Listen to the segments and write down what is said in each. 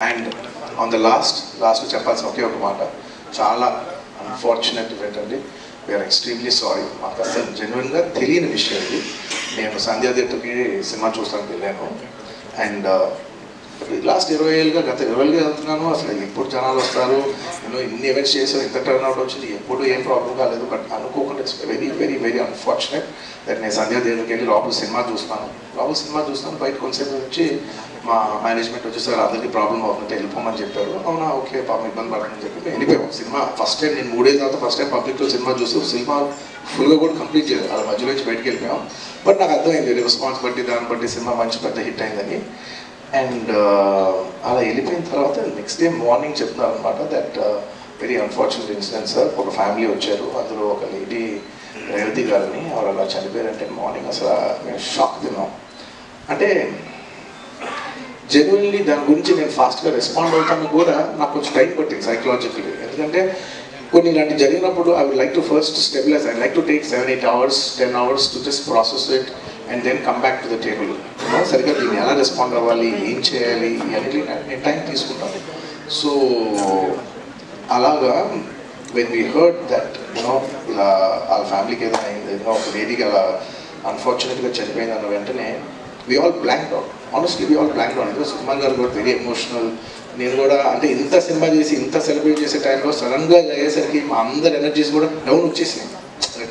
And on the last చెప్పాల్సిన ఒకే ఒక మాట, చాలా అన్ఫార్చునేట్ ఈవెంట్ అండి. We are extremely sorry. మాకు అసలు జెన్యున్గా తెలియని విషయం ఇది. నేను సంధ్యా థియేటర్కి సినిమా చూస్తానికి వెళ్ళాను. అండ్ లాస్ట్ 20 ఏళ్ళుగా గత 20 ఏళ్ళుగా వెళ్తున్నాను. అసలు ఎప్పుడు జనాలు వస్తారు, నేను ఇన్ని ఈవెంట్స్ చేసాను, ఇంత టర్న్ అవుట్ వచ్చింది, ఎప్పుడు ఏం ప్రాబ్లం కాలేదు. బట్ అనుకోకుండా it's very very very unfortunate that నేను సంధ్యా థియేటర్కి వెళ్ళి లోపల సినిమా చూస్తాను. బయట కొంతసేపు వచ్చి మా మేనేజ్మెంట్ వచ్చేసరికి అందరికీ ప్రాబ్లం అవుతుంటే వెళ్ళిపోమని చెప్పారు. అవునా, ఓకే, పాపం ఇబ్బంది పడుతుందని చెప్పి మేము వెళ్ళిపోయాం. సినిమా ఫస్ట్ టైం నేను 3 ఏళ్ళ తర్వాత ఫస్ట్ టైం పబ్లిక్లో సినిమా చూస్తూ సినిమా ఫుల్గా కూడా కంప్లీట్ చేయలేదు. అలా మధ్యలో నుంచి బయటకు వెళ్ళిపోయాం. బట్ నాకు అర్థమైంది రెస్పాన్స్ బట్టి దాన్ని బట్టి సినిమా మంచి పెద్ద హిట్ అయిందని. అండ్ అలా వెళ్ళిపోయిన తర్వాత నెక్స్ట్ డే మార్నింగ్ చెప్తున్నారు అనమాట that very unfortunate incident sir. ఒక ఫ్యామిలీ వచ్చారు, అందులో ఒక లేడీ రేవతి గారిని ఆవిడ అలా చనిపోయారంటే మార్నింగ్ అసలు మేము షాక్ తిన్నాం. అంటే జెన్యున్లీ దాని గురించి నేను ఫాస్ట్గా రెస్పాండ్ అవుతాను కూడా నాకు కొంచెం టైం పట్టింది సైకలాజికల్లీ. ఎందుకంటే కొన్ని ఇలాంటి జరిగినప్పుడు I would like to first stabilise. I like to take 7-8 hours 10 hours to just process it and then come back to the table. సరిగ్గా దీన్ని ఎలా రెస్పాండ్ అవ్వాలి, ఏం చేయాలి అనేది నేను టైం తీసుకుంటాను. సో అలాగా వెన్ వీ హర్డ్ దట్ ఇలా వాళ్ళ ఫ్యామిలీకి ఏదైనా అయింది, ఒక లేడీకి అలా అన్ఫార్చునేట్గా చనిపోయింది అన్న వెంటనే we all blanked out. Honestly, we all blanked out. Sukumar గారు కూడా వెరీ ఎమోషనల్. నేను కూడా అంటే ఇంత సినిమా చేసి ఇంత సెలబ్రేట్ చేసే టైంలో సడన్గా అయ్యేసరికి మా అందరి ఎనర్జీస్ కూడా డౌన్ వచ్చేసినాయి.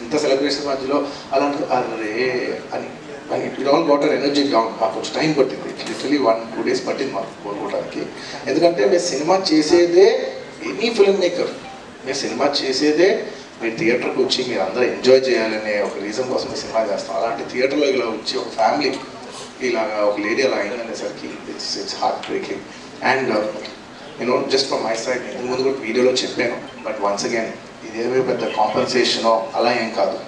ఇంత సెలబ్రేషన్ మధ్యలో అలాంటి అరే అని it all water energy down. మాకు కొంచెం టైం పట్టింది, లిటరలీ 1-2 days పట్టింది మాకు కోరుకోవడానికి. ఎందుకంటే మేము సినిమా చేసేదే ఎనీ ఫిల్మ్ మేకర్, మేము సినిమా చేసేదే మీరు థియేటర్కి వచ్చి మీరు అందరూ ఎంజాయ్ చేయాలనే ఒక రీజన్ కోసం మేము సినిమా చేస్తాం. అలాంటి థియేటర్లో ఇలా వచ్చి ఒక ఫ్యామిలీ ఇలాగా ఒక లేడీ అలా అయిందనేసరికి it's heart breaking. And just from my side నేను ముందు కూడా వీడియోలో చెప్పాను, బట్ వన్స్ అగైన్ ఇదేమీ పెద్ద కాంపన్సేషనో అలా ఏం కాదు.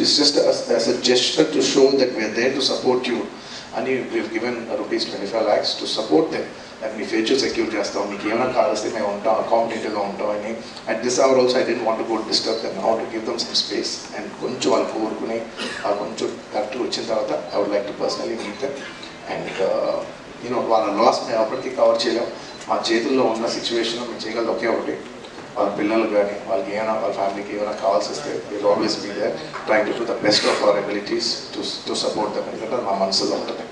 It's just as a gesture to show that we're there to support you అని we've given ₹25 lakhs to support them. And మీ ఫ్యూచర్ సెక్యూర్ చేస్తాం, మీకు ఏమైనా కావాల్సి మేము ఉంటాం, అకామిడేటివ్గా ఉంటాం అని. At this hour also I don't want to go disturb them, how to give them some space. And కొంచెం వాళ్ళు కోరుకుని కొంచెం కరెక్ట్గా వచ్చిన తర్వాత I would like to personally meet them. And వాళ్ళ లాస్ మేము అప్పటికీ కవర్ చేయలేం. మా చేతుల్లో ఉన్న సిచ్యువేషన్ మేము చేయగలదు ఒకే ఒకటి, వాళ్ళ పిల్లలు కానీ వాళ్ళకి ఏమైనా వాళ్ళ ఫ్యామిలీకి ఏమైనా కావాల్సి వస్తే will always be there trying to do the best of our abilities to support them. ఎందుకంటే మా మనసులో ఉంటుంది.